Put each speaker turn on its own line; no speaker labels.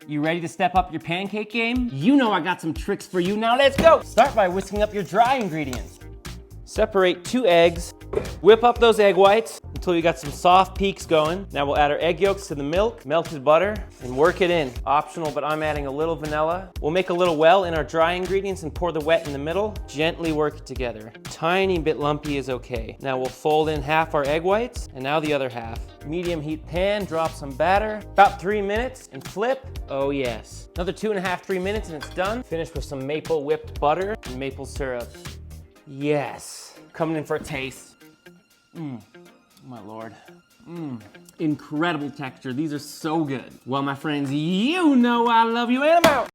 You ready to step up your pancake game? You know I got some tricks for you. Now let's go. Start by whisking up your dry ingredients. Separate 2 eggs. Whip up those egg whites until you got some soft peaks going. Now we'll add our egg yolks to the milk, melted butter, and work it in. Optional, but I'm adding a little vanilla. We'll make a little well in our dry ingredients and pour the wet in the middle. Gently work it together. Tiny bit lumpy is okay. Now we'll fold in half our egg whites, and now the other half. Medium heat pan, drop some batter. About 3 minutes, and flip. Oh yes. Another 2.5, 3 minutes, and it's done. Finish with some maple whipped butter and maple syrup. Yes. Coming in for a taste. My Lord. Incredible texture. These are so good. Well, my friends, you know I love you, and I'm out.